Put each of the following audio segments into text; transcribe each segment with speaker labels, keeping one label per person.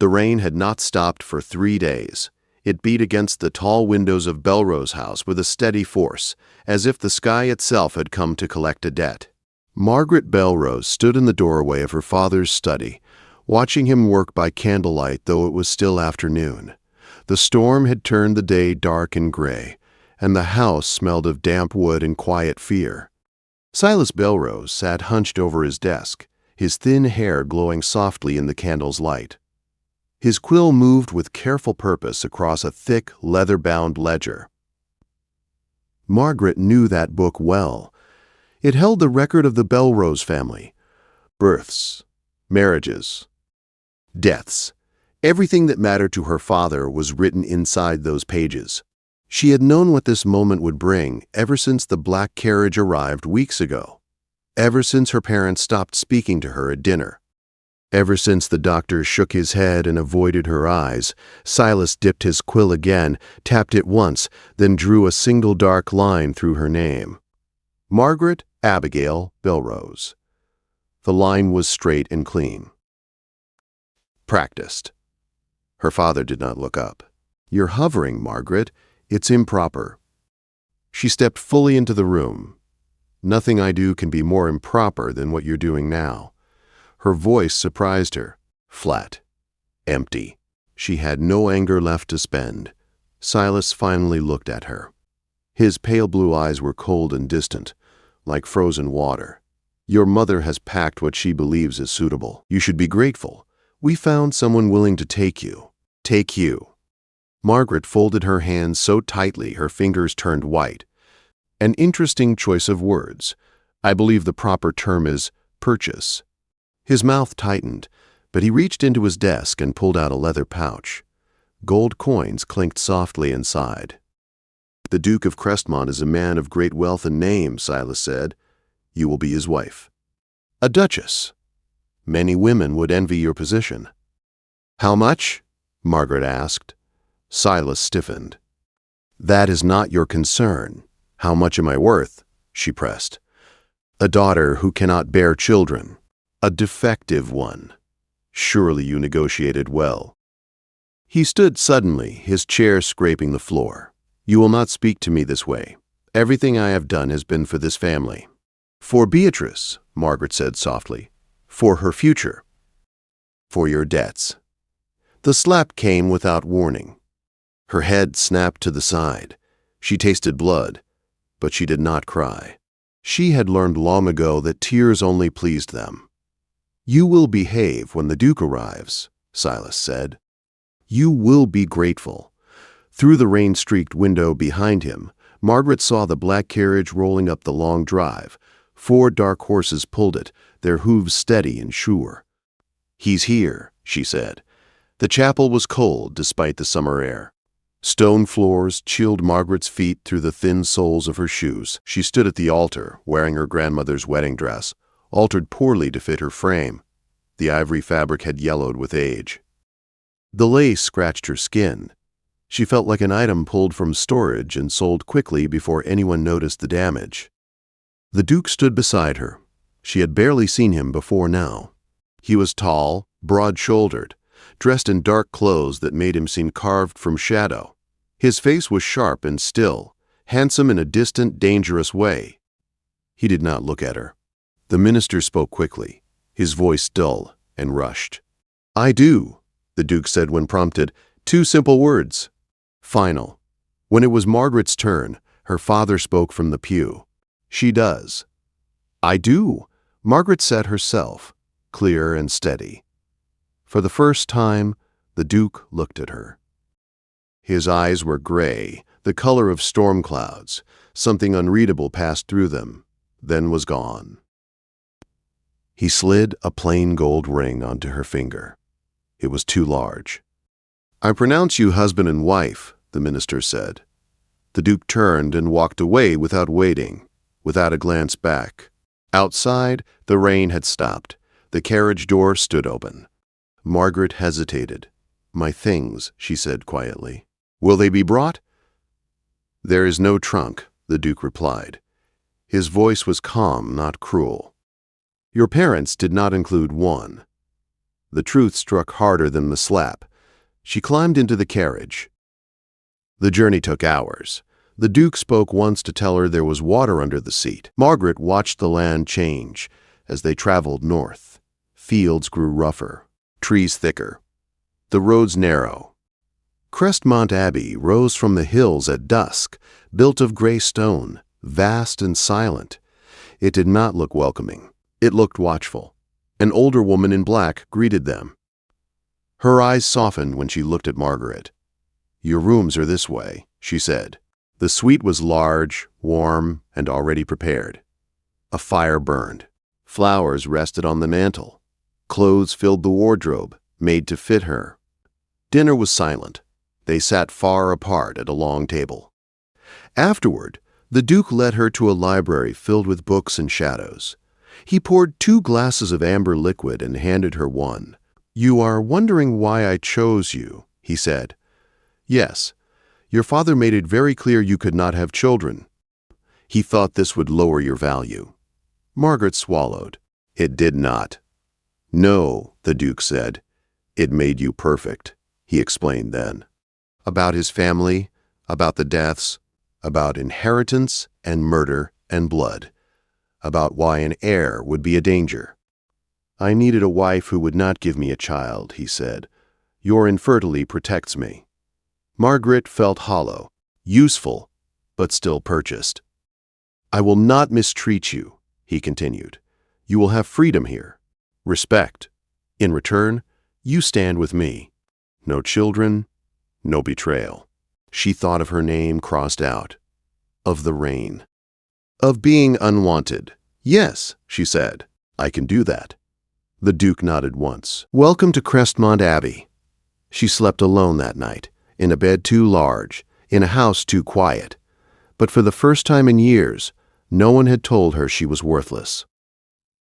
Speaker 1: The rain had not stopped for 3 days. It beat against the tall windows of Belrose House with a steady force, as if the sky itself had come to collect a debt. Margaret Belrose stood in the doorway of her father's study, watching him work by candlelight though it was still afternoon. The storm had turned the day dark and gray, and the house smelled of damp wood and quiet fear. Silas Belrose sat hunched over his desk, his thin hair glowing softly in the candle's light. His quill moved with careful purpose across a thick, leather-bound ledger. Margaret knew that book well. It held the record of the Belrose family. Births, marriages, deaths. Everything that mattered to her father was written inside those pages. She had known what this moment would bring ever since the black carriage arrived weeks ago. Ever since her parents stopped speaking to her at dinner. Ever since the doctor shook his head and avoided her eyes, Silas dipped his quill again, tapped it once, then drew a single dark line through her name. Margaret Abigail Belrose. The line was straight and clean. Practiced. Her father did not look up. "You're hovering, Margaret. It's improper." She stepped fully into the room. "Nothing I do can be more improper than what you're doing now." Her voice surprised her. Flat. Empty. She had no anger left to spend. Silas finally looked at her. His pale blue eyes were cold and distant, like frozen water. "Your mother has packed what she believes is suitable. You should be grateful. We found someone willing to take you. Take you." Margaret folded her hands so tightly her fingers turned white. An interesting choice of words. I believe the proper term is purchase. His mouth tightened, but he reached into his desk and pulled out a leather pouch. Gold coins clinked softly inside. "The Duke of Crestmont is a man of great wealth and name," Silas said. "You will be his wife." "A duchess. Many women would envy your position." "How much?" Margaret asked. Silas stiffened. "That is not your concern. How much am I worth?" she pressed. "A daughter who cannot bear children. A defective one. Surely you negotiated well." He stood suddenly, his chair scraping the floor. "You will not speak to me this way. Everything I have done has been for this family." "For Beatrice," Margaret said softly. "For her future. For your debts." The slap came without warning. Her head snapped to the side. She tasted blood, but she did not cry. She had learned long ago that tears only pleased them. "You will behave when the Duke arrives," Silas said. "You will be grateful." Through the rain-streaked window behind him, Margaret saw the black carriage rolling up the long drive. 4 dark horses pulled it, their hooves steady and sure. "He's here," she said. The chapel was cold despite the summer air. Stone floors chilled Margaret's feet through the thin soles of her shoes. She stood at the altar, wearing her grandmother's wedding dress, altered poorly to fit her frame. The ivory fabric had yellowed with age. The lace scratched her skin. She felt like an item pulled from storage and sold quickly before anyone noticed the damage. The Duke stood beside her. She had barely seen him before now. He was tall, broad-shouldered, dressed in dark clothes that made him seem carved from shadow. His face was sharp and still, handsome in a distant, dangerous way. He did not look at her. The minister spoke quickly, his voice dull and rushed. "I do," the Duke said when prompted. 2 simple words. Final. When it was Margaret's turn, her father spoke from the pew. "She does." "I do," Margaret said herself, clear and steady. For the first time, the Duke looked at her. His eyes were gray, the color of storm clouds. Something unreadable passed through them, then was gone. He slid a plain gold ring onto her finger. It was too large. "I pronounce you husband and wife," the minister said. The Duke turned and walked away without waiting, without a glance back. Outside, the rain had stopped. The carriage door stood open. Margaret hesitated. "My things," she said quietly. "Will they be brought?" "There is no trunk," the Duke replied. His voice was calm, not cruel. "Your parents did not include one." The truth struck harder than the slap. She climbed into the carriage. The journey took hours. The Duke spoke once to tell her there was water under the seat. Margaret watched the land change as they traveled north. Fields grew rougher, trees thicker, the roads narrow. Crestmont Abbey rose from the hills at dusk, built of gray stone, vast and silent. It did not look welcoming. It looked watchful. An older woman in black greeted them. Her eyes softened when she looked at Margaret. "Your rooms are this way," she said. The suite was large, warm, and already prepared. A fire burned. Flowers rested on the mantel. Clothes filled the wardrobe, made to fit her. Dinner was silent. They sat far apart at a long table. Afterward, the Duke led her to a library filled with books and shadows. He poured 2 glasses of amber liquid and handed her one. "You are wondering why I chose you," he said. "Yes. Your father made it very clear you could not have children. He thought this would lower your value." Margaret swallowed. "It did not." "No," the Duke said. "It made you perfect," he explained then. About his family, about the deaths, about inheritance and murder and blood, about why an heir would be a danger. "I needed a wife who would not give me a child," he said. "Your infertility protects me." Margaret felt hollow, useful, but still purchased. "I will not mistreat you," he continued. "You will have freedom here. Respect. In return, you stand with me. No children, no betrayal." She thought of her name crossed out, of the rain, of being unwanted. "Yes," she said, "I can do that." The Duke nodded once. "Welcome to Crestmont Abbey." She slept alone that night, in a bed too large, in a house too quiet. But for the first time in years, no one had told her she was worthless.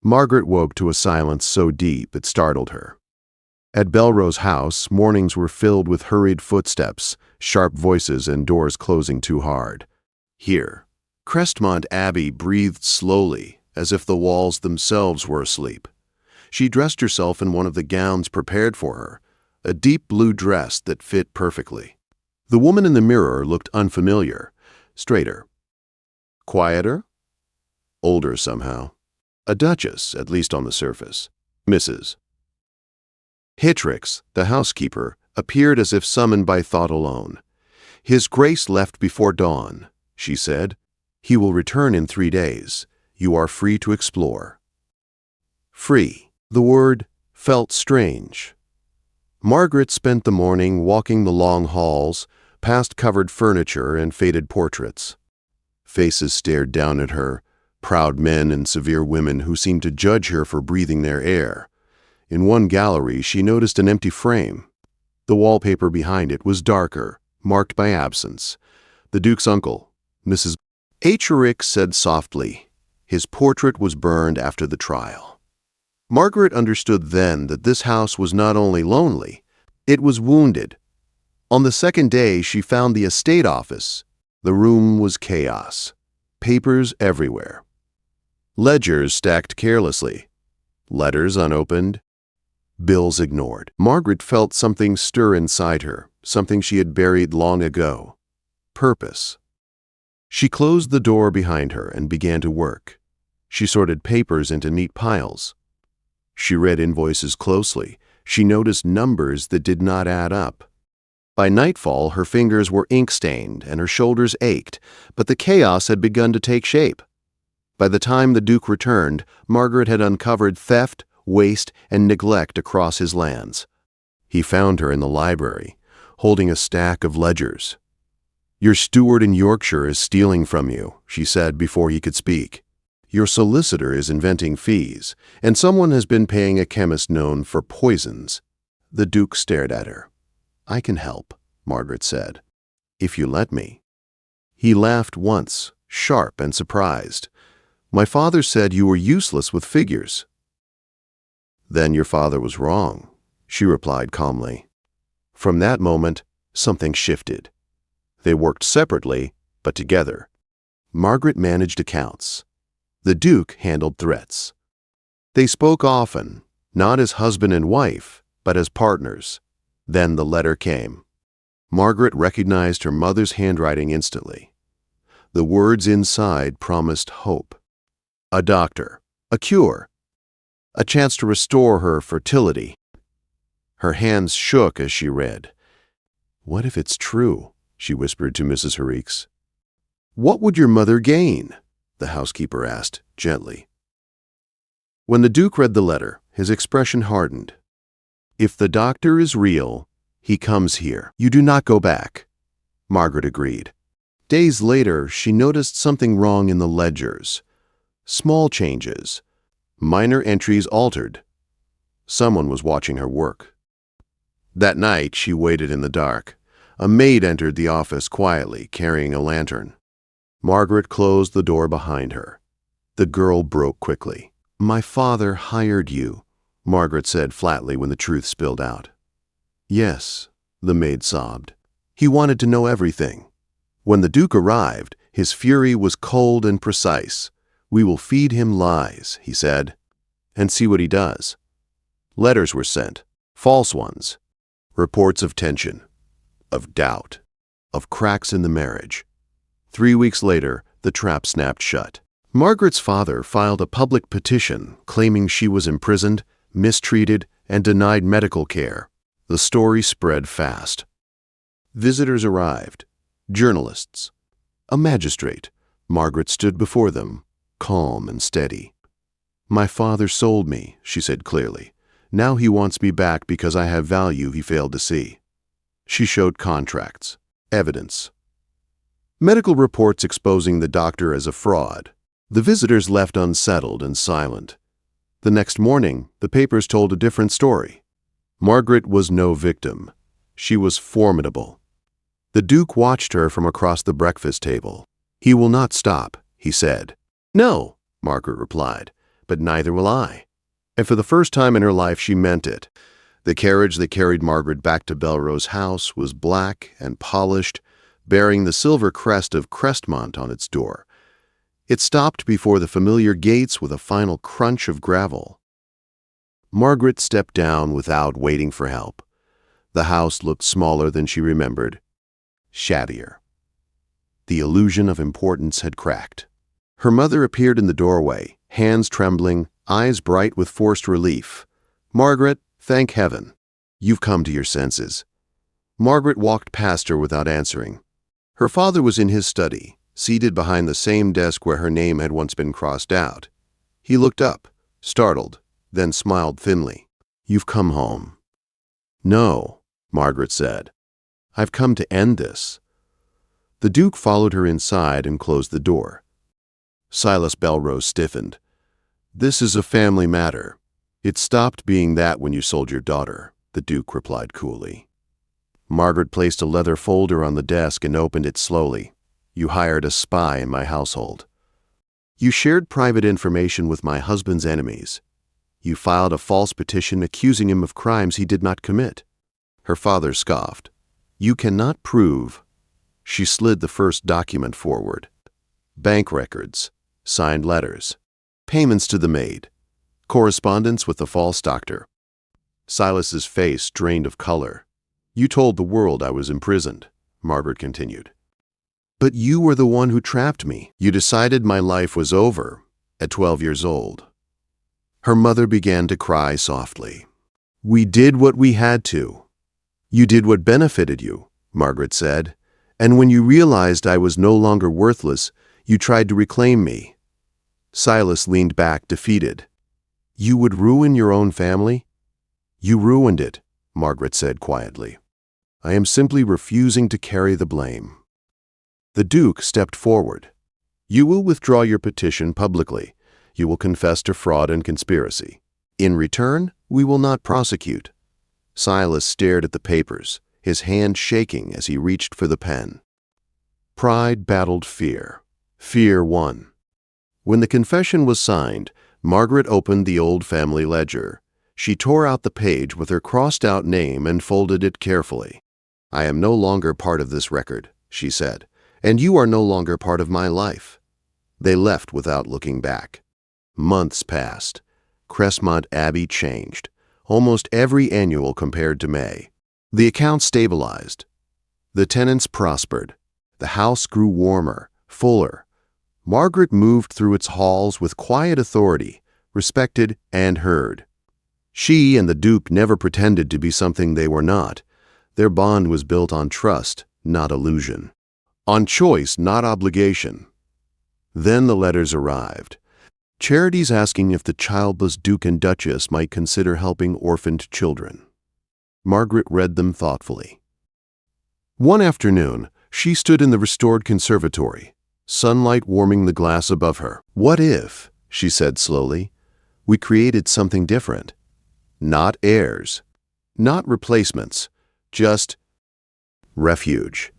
Speaker 1: Margaret woke to a silence so deep it startled her. At Belrose House, mornings were filled with hurried footsteps, sharp voices, and doors closing too hard. Here, Crestmont Abbey breathed slowly, as if the walls themselves were asleep. She dressed herself in one of the gowns prepared for her, a deep blue dress that fit perfectly. The woman in the mirror looked unfamiliar, straighter, quieter, older somehow. A duchess, at least on the surface. Mrs. Hittrix, the housekeeper, appeared as if summoned by thought alone. "His Grace left before dawn," she said. "He will return in 3 days. You are free to explore." Free. The word felt strange. Margaret spent the morning walking the long halls, past covered furniture and faded portraits. Faces stared down at her, proud men and severe women who seemed to judge her for breathing their air. In one gallery, she noticed an empty frame. The wallpaper behind it was darker, marked by absence. The Duke's uncle, Mrs. Hittrix, said softly, "His portrait was burned after the trial." Margaret understood then that this house was not only lonely, it was wounded. On the second day, she found the estate office. The room was chaos. Papers everywhere. Ledgers stacked carelessly. Letters unopened. Bills ignored. Margaret felt something stir inside her, something she had buried long ago. Purpose. She closed the door behind her and began to work. She sorted papers into neat piles. She read invoices closely. She noticed numbers that did not add up. By nightfall, her fingers were ink-stained and her shoulders ached, but the chaos had begun to take shape. By the time the Duke returned, Margaret had uncovered theft, waste, and neglect across his lands. He found her in the library, holding a stack of ledgers. "Your steward in Yorkshire is stealing from you," she said before he could speak. "Your solicitor is inventing fees, and someone has been paying a chemist known for poisons." The Duke stared at her. "I can help," Margaret said, "if you let me." He laughed once, sharp and surprised. "My father said you were useless with figures." "Then your father was wrong," she replied calmly. From that moment, something shifted. They worked separately, but together. Margaret managed accounts. The Duke handled threats. They spoke often, not as husband and wife, but as partners. Then the letter came. Margaret recognized her mother's handwriting instantly. The words inside promised hope. A doctor, a cure, a chance to restore her fertility. Her hands shook as she read. "What if it's true?" she whispered to Mrs. Herriques. "What would your mother gain?" the housekeeper asked, gently. When the Duke read the letter, his expression hardened. "If the doctor is real, he comes here. You do not go back." Margaret agreed. Days later, she noticed something wrong in the ledgers. Small changes. Minor entries altered. Someone was watching her work. That night, she waited in the dark. A maid entered the office quietly, carrying a lantern. Margaret closed the door behind her. The girl broke quickly. "My father hired you," Margaret said flatly when the truth spilled out. "Yes," the maid sobbed. "He wanted to know everything." When the Duke arrived, his fury was cold and precise. "We will feed him lies," he said, "and see what he does." Letters were sent, false ones, reports of tension, of doubt, of cracks in the marriage. 3 weeks later, the trap snapped shut. Margaret's father filed a public petition claiming she was imprisoned, mistreated, and denied medical care. The story spread fast. Visitors arrived, journalists, a magistrate. Margaret stood before them, calm and steady. "My father sold me," she said clearly. "Now he wants me back because I have value he failed to see." She showed contracts, evidence, medical reports exposing the doctor as a fraud. The visitors left unsettled and silent. The next morning, the papers told a different story. Margaret was no victim. She was formidable. The Duke watched her from across the breakfast table. "He will not stop," he said. "No," Margaret replied, "but neither will I." And for the first time in her life, she meant it. The carriage that carried Margaret back to Belrose House was black and polished, bearing the silver crest of Crestmont on its door. It stopped before the familiar gates with a final crunch of gravel. Margaret stepped down without waiting for help. The house looked smaller than she remembered, shabbier. The illusion of importance had cracked. Her mother appeared in the doorway, hands trembling, eyes bright with forced relief. "Margaret, thank heaven. You've come to your senses." Margaret walked past her without answering. Her father was in his study, seated behind the same desk where her name had once been crossed out. He looked up, startled, then smiled thinly. "You've come home." "No," Margaret said. "I've come to end this." The Duke followed her inside and closed the door. Silas Belrose stiffened. "This is a family matter. It stopped being that when you sold your daughter," the Duke replied coolly. Margaret placed a leather folder on the desk and opened it slowly. "You hired a spy in my household. You shared private information with my husband's enemies. You filed a false petition accusing him of crimes he did not commit." Her father scoffed. "You cannot prove." She slid the first document forward. Bank records, signed letters, payments to the maid, correspondence with the false doctor. Silas's face drained of color. "You told the world I was imprisoned," Margaret continued. "But you were the one who trapped me. You decided my life was over at 12 years old." Her mother began to cry softly. "We did what we had to." "You did what benefited you," Margaret said. "And when you realized I was no longer worthless, you tried to reclaim me." Silas leaned back, defeated. "You would ruin your own family?" "You ruined it," Margaret said quietly. "I am simply refusing to carry the blame." The Duke stepped forward. "You will withdraw your petition publicly. You will confess to fraud and conspiracy. In return, we will not prosecute." Silas stared at the papers, his hand shaking as he reached for the pen. Pride battled fear. Fear won. When the confession was signed, Margaret opened the old family ledger. She tore out the page with her crossed-out name and folded it carefully. "I am no longer part of this record," she said, "and you are no longer part of my life." They left without looking back. Months passed. Cressmont Abbey changed, almost every annual compared to May. The account stabilized. The tenants prospered. The house grew warmer, fuller. Margaret moved through its halls with quiet authority, respected and heard. She and the Duke never pretended to be something they were not. Their bond was built on trust, not illusion. On choice, not obligation. Then the letters arrived. Charities asking if the childless Duke and Duchess might consider helping orphaned children. Margaret read them thoughtfully. One afternoon, she stood in the restored conservatory, sunlight warming the glass above her. "What if," she said slowly, "we created something different? Not heirs, not replacements, just refuge."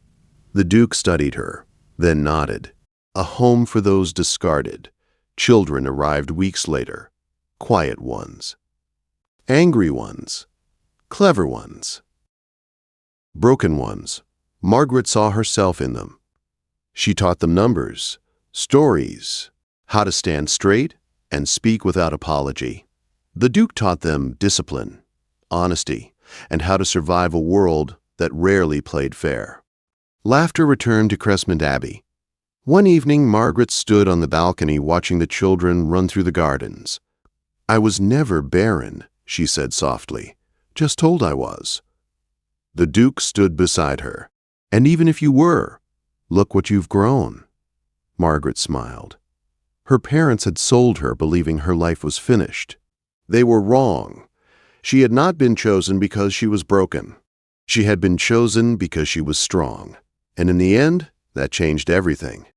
Speaker 1: The Duke studied her, then nodded. A home for those discarded. Children arrived weeks later. Quiet ones. Angry ones. Clever ones. Broken ones. Margaret saw herself in them. She taught them numbers, stories, how to stand straight and speak without apology. The Duke taught them discipline, honesty, and how to survive a world that rarely played fair. Laughter returned to Cressmont Abbey. One evening, Margaret stood on the balcony watching the children run through the gardens. "I was never barren," she said softly. "Just told I was." The Duke stood beside her. "And even if you were, look what you've grown." Margaret smiled. Her parents had sold her believing her life was finished. They were wrong. She had not been chosen because she was broken. She had been chosen because she was strong. And in the end, that changed everything.